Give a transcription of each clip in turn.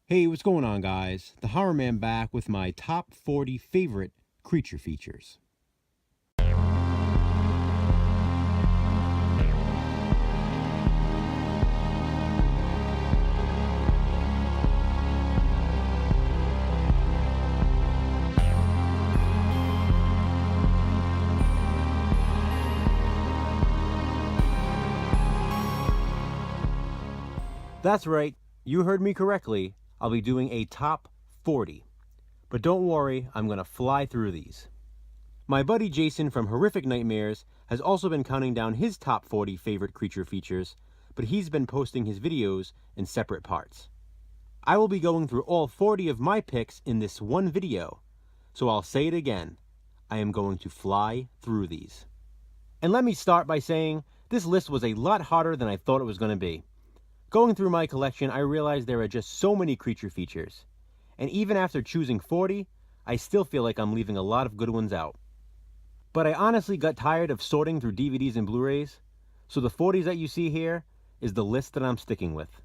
Hey, what's going on, guys? The Horror Man back with my top 40 favorite creature features. That's right, you heard me correctly. I'll be doing a top 40. But don't worry, I'm going to fly through these. My buddy Jason from Horrific Nightmares has also been counting down his top 40 favorite creature features, but he's been posting his videos in separate parts. I will be going through all 40 of my picks in this one video, so I'll say it again. I am going to fly through these. And let me start by saying this list was a lot harder than I thought it was going to be. Going through my collection, I realized there are just so many creature features. And even after choosing 40, I still feel like I'm leaving a lot of good ones out. But I honestly got tired of sorting through DVDs and Blu-rays, so the 40s that you see here is the list that I'm sticking with.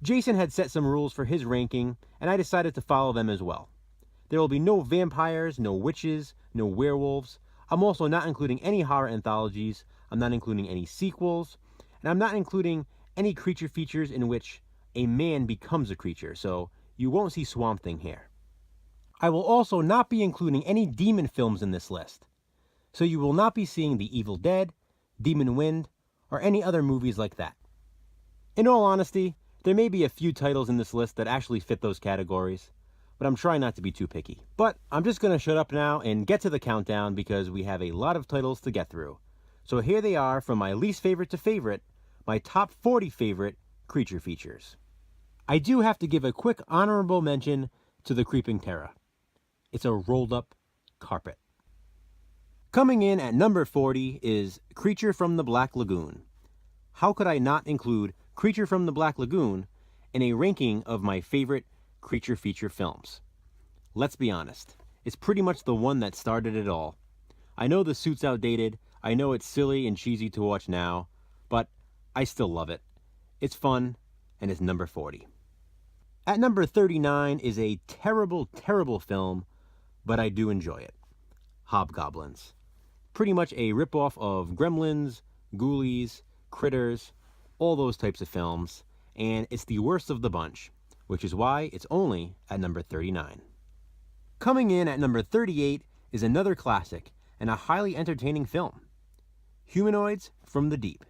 Jason had set some rules for his ranking, and I decided to follow them as well. There will be no vampires, no witches, no werewolves. I'm also not including any horror anthologies, I'm not including any sequels, and I'm not including any creature features in which a man becomes a creature, so you won't see Swamp Thing here. I will also not be including any demon films in this list, so you will not be seeing The Evil Dead, Demon Wind, or any other movies like that. In all honesty, there may be a few titles in this list that actually fit those categories, but I'm trying not to be too picky. But I'm just going to shut up now and get to the countdown because we have a lot of titles to get through. So here they are from my least favorite to favorite, my top 40 favorite creature features. I do have to give a quick honorable mention to the Creeping Terror. It's a rolled up carpet. Coming in at number 40 is Creature from the Black Lagoon. How could I not include Creature from the Black Lagoon in a ranking of my favorite creature feature films? Let's be honest, it's pretty much the one that started it all. I know the suit's outdated, I know it's silly and cheesy to watch now, but I still love it. It's fun, and it's number 40. At number 39 is a terrible, terrible film, but I do enjoy it. Hobgoblins. Pretty much a ripoff of Gremlins, Ghoulies, Critters, all those types of films, and it's the worst of the bunch, which is why it's only at number 39. Coming in at number 38 is another classic and a highly entertaining film. Humanoids from the Deep.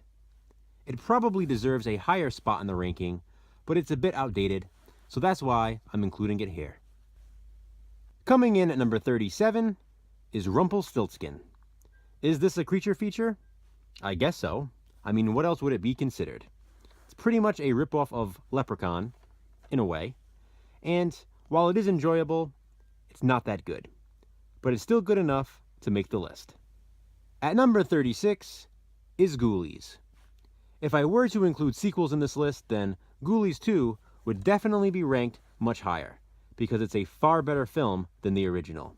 It probably deserves a higher spot in the ranking, but it's a bit outdated, so that's why I'm including it here. Coming in at number 37 is Rumpelstiltskin. Is this a creature feature? I guess so. I mean, what else would it be considered? It's pretty much a ripoff of Leprechaun, in a way, and while it is enjoyable, it's not that good. But it's still good enough to make the list. At number 36 is Ghoulies. If I were to include sequels in this list, then Ghoulies 2 would definitely be ranked much higher, because it's a far better film than the original.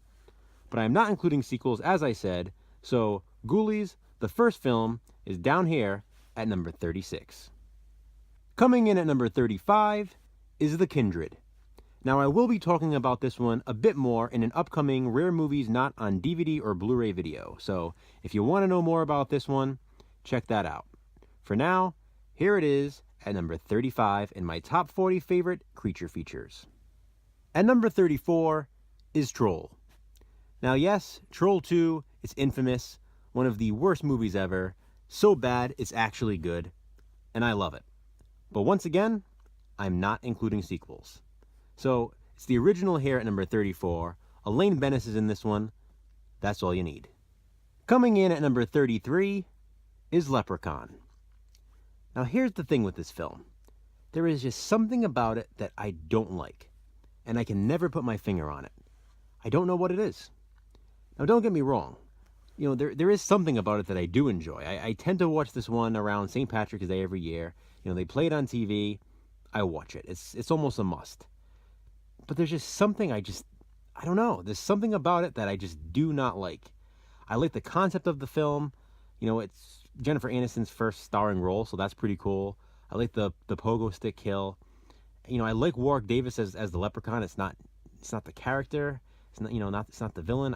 But I'm not including sequels, as I said, so Ghoulies, the first film, is down here at number 36. Coming in at number 35 is The Kindred. Now I will be talking about this one a bit more in an upcoming Rare Movies Not on DVD or Blu-ray video, so if you want to know more about this one, check that out. For now, here it is at number 35 in my top 40 favorite creature features. At number 34 is Troll. Now yes, Troll 2 is infamous, one of the worst movies ever, so bad it's actually good, and I love it. But once again, I'm not including sequels. So it's the original here at number 34, Elaine Bennis is in this one, that's all you need. Coming in at number 33 is Leprechaun. Now here's the thing with this film. There is just something about it that I don't like, and I can never put my finger on it. I don't know what it is. Now don't get me wrong, there is something about it that I do enjoy. I tend to watch this one around St. Patrick's Day every year. They play it on TV, I watch it. It's almost a must. But there's just something I don't know. There's something about it that I just do not like. I like the concept of the film. It's Jennifer Aniston's first starring role, so that's pretty cool. I like the pogo stick kill. I like Warwick Davis as the Leprechaun. It's not the character. It's not it's not the villain.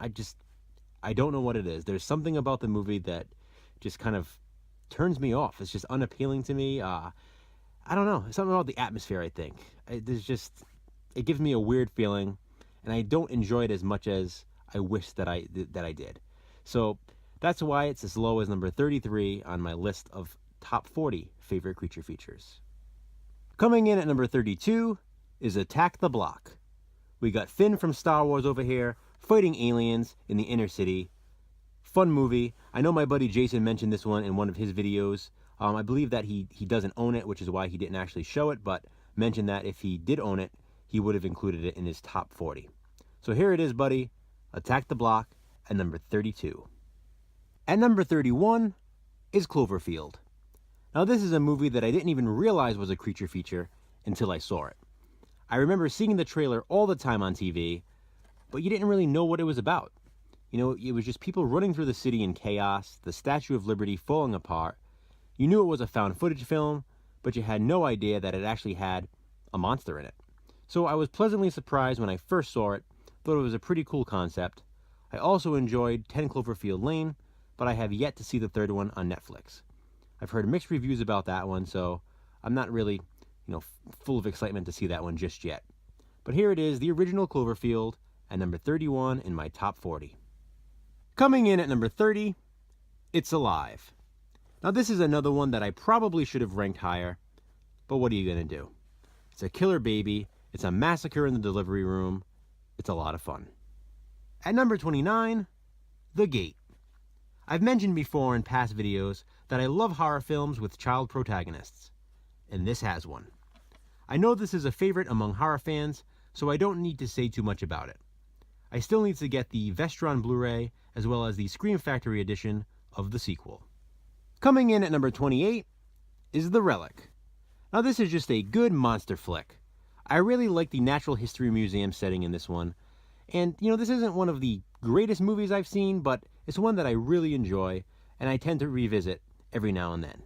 I don't know what it is. There's something about the movie that just kind of turns me off. It's just unappealing to me. I don't know. Something about the atmosphere, I think. It gives me a weird feeling, and I don't enjoy it as much as I wish that I did. So that's why it's as low as number 33 on my list of top 40 favorite creature features. Coming in at number 32 is Attack the Block. We got Finn from Star Wars over here, fighting aliens in the inner city. Fun movie. I know my buddy Jason mentioned this one in one of his videos. I believe that he doesn't own it, which is why he didn't actually show it, but mentioned that if he did own it, he would have included it in his top 40. So here it is, buddy. Attack the Block at number 32. At number 31 is Cloverfield. Now this is a movie that I didn't even realize was a creature feature until I saw it. I remember seeing the trailer all the time on TV, but you didn't really know what it was about. It was just people running through the city in chaos, the Statue of Liberty falling apart. You knew it was a found footage film, but you had no idea that it actually had a monster in it. So I was pleasantly surprised when I first saw it, thought it was a pretty cool concept. I also enjoyed 10 Cloverfield Lane, but I have yet to see the third one on Netflix. I've heard mixed reviews about that one, so I'm not really, full of excitement to see that one just yet. But here it is, the original Cloverfield, at number 31 in my top 40. Coming in at number 30, It's Alive. Now this is another one that I probably should have ranked higher, but what are you going to do? It's a killer baby, it's a massacre in the delivery room, it's a lot of fun. At number 29, The Gate. I've mentioned before in past videos that I love horror films with child protagonists, and this has one. I know this is a favorite among horror fans, so I don't need to say too much about it. I still need to get the Vestron Blu-ray as well as the Scream Factory edition of the sequel. Coming in at number 28 is The Relic. Now this is just a good monster flick. I really like the Natural History Museum setting in this one. And, this isn't one of the greatest movies I've seen, but it's one that I really enjoy, and I tend to revisit every now and then.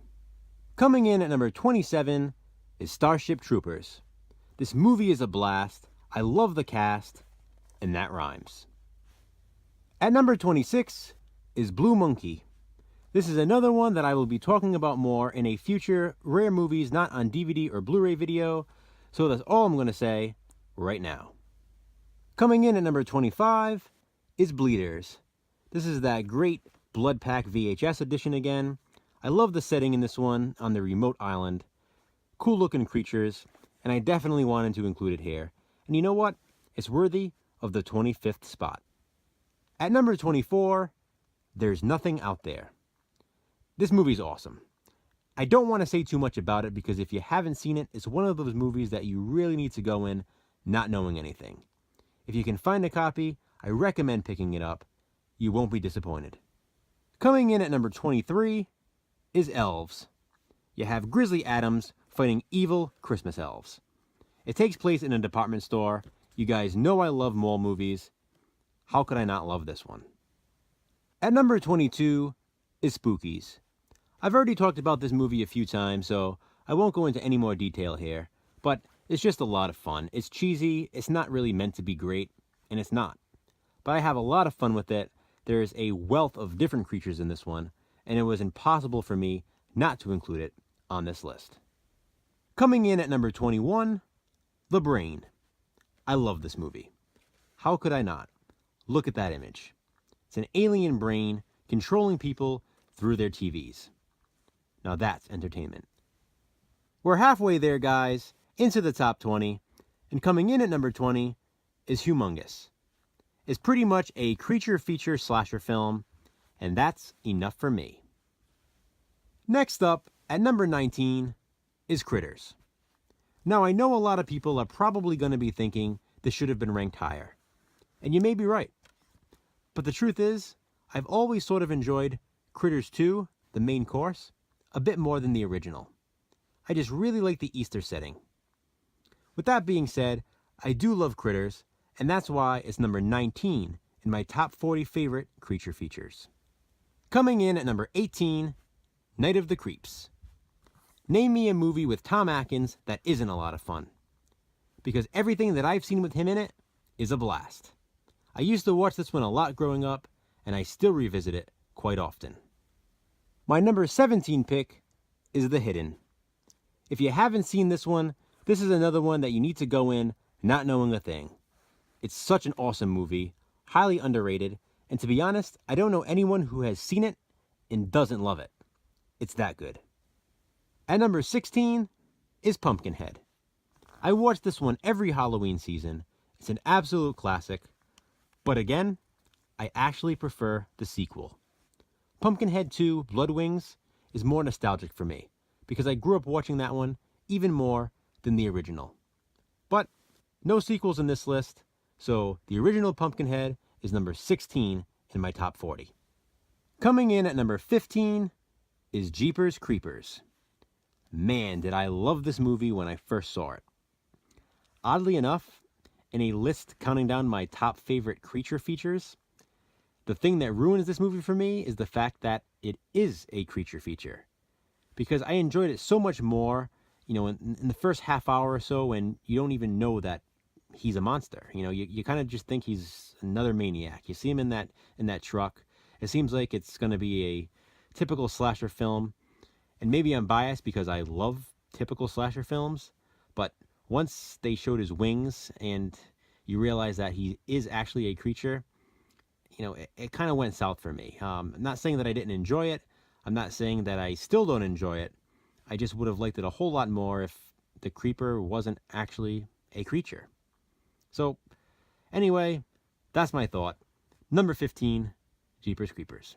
Coming in at number 27 is Starship Troopers. This movie is a blast. I love the cast, and that rhymes. At number 26 is Blue Monkey. This is another one that I will be talking about more in a future Rare Movies Not on DVD or Blu-ray video, so that's all I'm going to say right now. Coming in at number 25 is Bleeders. This is that great Blood Pack VHS edition again. I love the setting in this one on the remote island. Cool looking creatures, and I definitely wanted to include it here. And you know what? It's worthy of the 25th spot. At number 24, There's Nothing Out There. This movie's awesome. I don't want to say too much about it because if you haven't seen it, it's one of those movies that you really need to go in not knowing anything. If you can find a copy, I recommend picking it up. You won't be disappointed. Coming in at number 23 is Elves. You have Grizzly Adams fighting evil Christmas elves. It takes place in a department store. You guys know I love mall movies. How could I not love this one? At number 22 is Spookies. I've already talked about this movie a few times, so I won't go into any more detail here, but it's just a lot of fun. It's cheesy, it's not really meant to be great, and it's not. But I have a lot of fun with it. There's a wealth of different creatures in this one, and it was impossible for me not to include it on this list. Coming in at number 21, The Brain. I love this movie. How could I not? Look at that image. It's an alien brain controlling people through their TVs. Now that's entertainment. We're halfway there, guys, into the top 20, and coming in at number 20 is Humongous. It's pretty much a creature feature slasher film, and that's enough for me. Next up, at number 19, is Critters. Now I know a lot of people are probably going to be thinking this should have been ranked higher, and you may be right. But the truth is, I've always sort of enjoyed Critters 2, the main course, a bit more than the original. I just really like the Easter setting. With that being said, I do love Critters, and that's why it's number 19 in my top 40 favorite creature features. Coming in at number 18, Night of the Creeps. Name me a movie with Tom Atkins that isn't a lot of fun. because everything that I've seen with him in it is a blast. I used to watch this one a lot growing up, and I still revisit it quite often. My number 17 pick is The Hidden. If you haven't seen this one, this is another one that you need to go in not knowing a thing. It's such an awesome movie, highly underrated, and to be honest, I don't know anyone who has seen it and doesn't love it. It's that good. At number 16 is Pumpkinhead. I watch this one every Halloween season. It's an absolute classic. But again, I actually prefer the sequel. Pumpkinhead 2 Blood Wings is more nostalgic for me because I grew up watching that one even more than the original. But no sequels in this list, so the original Pumpkinhead is number 16 in my top 40. Coming in at number 15 is Jeepers Creepers. Man, did I love this movie when I first saw it. Oddly enough, in a list counting down my top favorite creature features, the thing that ruins this movie for me is the fact that it is a creature feature. Because I enjoyed it so much more, in the first half hour or so when you don't even know that he's a monster. You kind of just think he's another maniac. You see him in that truck. It seems like it's going to be a typical slasher film. And maybe I'm biased because I love typical slasher films. But once they showed his wings and you realize that he is actually a creature, it kind of went south for me. I'm not saying that I didn't enjoy it. I'm not saying that I still don't enjoy it. I just would have liked it a whole lot more if the creeper wasn't actually a creature. So, anyway, that's my thought. Number 15, Jeepers Creepers.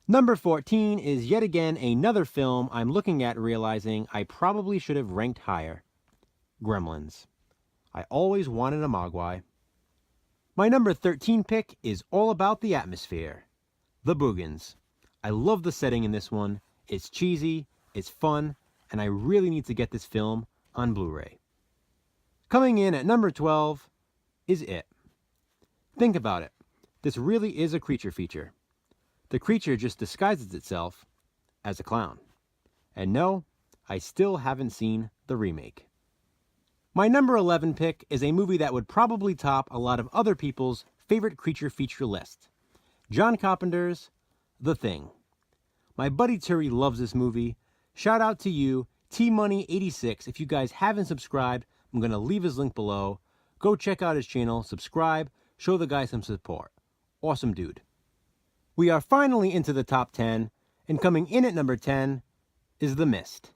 Number 14 is yet again another film I'm looking at realizing I probably should have ranked higher. Gremlins. I always wanted a Mogwai. My number 13 pick is all about the atmosphere. The Boogans. I love the setting in this one. It's cheesy, it's fun, and I really need to get this film on Blu-ray. Coming in at number 12 is It. Think about it. This really is a creature feature. The creature just disguises itself as a clown. And no, I still haven't seen the remake. My number 11 pick is a movie that would probably top a lot of other people's favorite creature feature list. John Carpenter's The Thing. My buddy Turi loves this movie. Shout out to you, T-Money86. If you guys haven't subscribed, I'm going to leave his link below. Go check out his channel, subscribe, show the guy some support. Awesome dude. We are finally into the top 10, and coming in at number 10 is The Mist.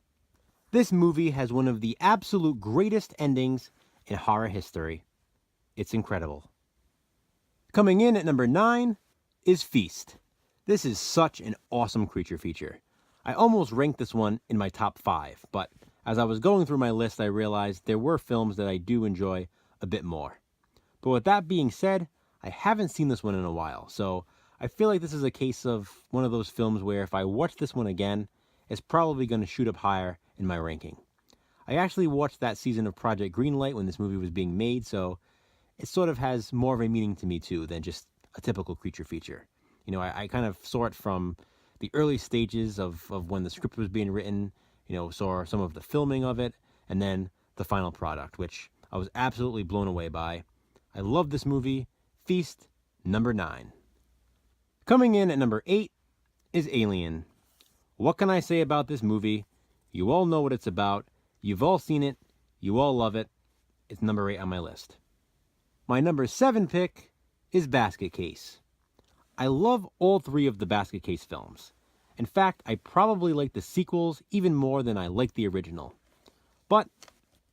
This movie has one of the absolute greatest endings in horror history. It's incredible. Coming in at number 9 is Feast. This is such an awesome creature feature. I almost ranked this one in my top 5, but as I was going through my list, I realized there were films that I do enjoy a bit more. But with that being said, I haven't seen this one in a while, so I feel like this is a case of one of those films where if I watch this one again, it's probably going to shoot up higher in my ranking. I actually watched that season of Project Greenlight when this movie was being made, so it sort of has more of a meaning to me too than just a typical creature feature. I kind of saw it from the early stages of when the script was being written, saw some of the filming of it, and then the final product, which I was absolutely blown away by. I love this movie. Feast, number 9. Coming in at number 8 is Alien. What can I say about this movie? You all know what it's about. You've all seen it. You all love it. It's number 8 on my list. My number 7 pick is Basket Case. I love all 3 of the Basket Case films. In fact, I probably like the sequels even more than I like the original. But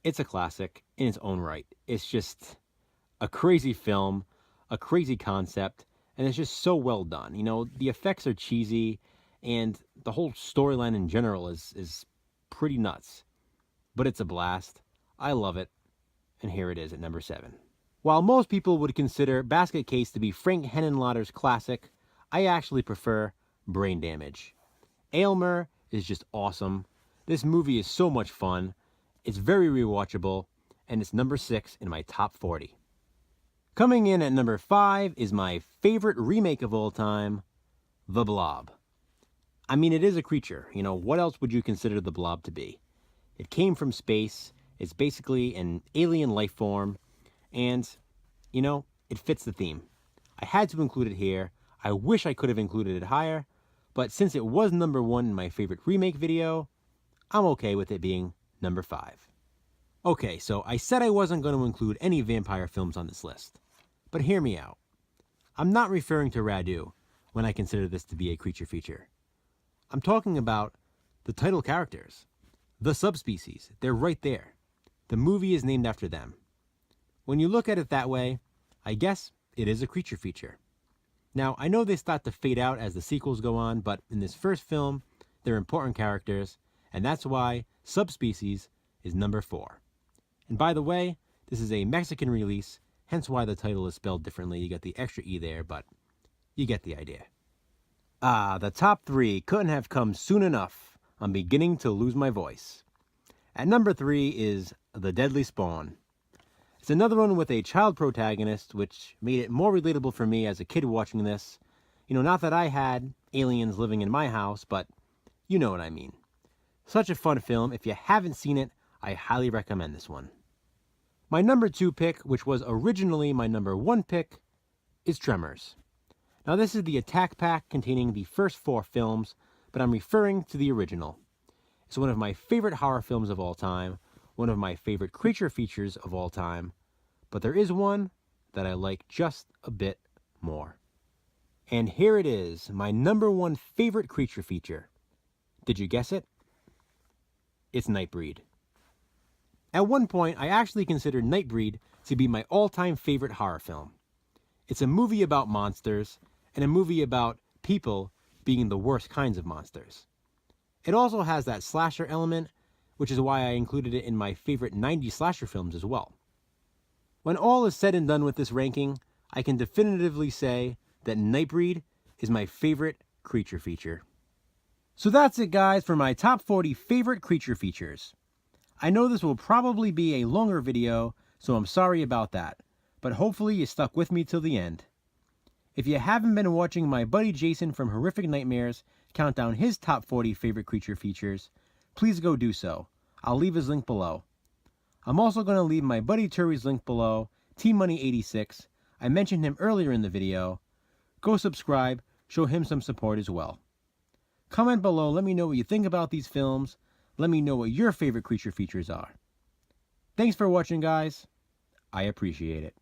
it's a classic in its own right. It's just a crazy film, a crazy concept, and it's just so well done. The effects are cheesy, and the whole storyline in general is pretty nuts. But it's a blast. I love it. And here it is at number 7. While most people would consider Basket Case to be Frank Henenlotter's classic, I actually prefer Brain Damage. Aylmer is just awesome. This movie is so much fun. It's very rewatchable, and it's number 6 in my top 40. Coming in at number 5 is my favorite remake of all time, The Blob. I mean, it is a creature. What else would you consider The Blob to be? It came from space. It's basically an alien life form, and, you know, it fits the theme. I had to include it here. I wish I could have included it higher, but since it was number 1 in my favorite remake video, I'm okay with it being number 5. Okay, so I said I wasn't going to include any vampire films on this list, but hear me out. I'm not referring to Radu when I consider this to be a creature feature. I'm talking about the title characters, the subspecies. They're right there. The movie is named after them. When you look at it that way, I guess it is a creature feature. Now, I know they start to fade out as the sequels go on, but in this first film, they're important characters, and that's why Subspecies is number 4. And by the way, this is a Mexican release, hence why the title is spelled differently. You got the extra E there, but you get the idea. The top 3 couldn't have come soon enough. I'm beginning to lose my voice. At number 3 is The Deadly Spawn. It's another one with a child protagonist, which made it more relatable for me as a kid watching this. You know, not that I had aliens living in my house, but you know what I mean. Such a fun film. If you haven't seen it, I highly recommend this one. My number 2 pick, which was originally my number 1 pick, is Tremors. Now this is the attack pack containing the first 4 films, but I'm referring to the original. It's one of my favorite horror films of all time, one of my favorite creature features of all time, but there is one that I like just a bit more. And here it is, my number 1 favorite creature feature. Did you guess it? It's NIGHTBREED. At one point, I actually considered NIGHTBREED to be my all-time favorite horror film. It's a movie about monsters, and a movie about people being the worst kinds of monsters. It also has that slasher element, which is why I included it in my favorite 90s slasher films as well. When all is said and done with this ranking, I can definitively say that NIGHTBREED is my favorite creature feature. So that's it, guys, for my top 40 favorite creature features. I know this will probably be a longer video, so I'm sorry about that, but hopefully you stuck with me till the end. If you haven't been watching my buddy Jason from Horrific Nightmares count down his top 40 favorite creature features, please go do so. I'll leave his link below. I'm also going to leave my buddy Turi's link below, TMoney86. I mentioned him earlier in the video. Go subscribe, show him some support as well. Comment below, let me know what you think about these films. Let me know what your favorite creature features are. Thanks for watching, guys. I appreciate it.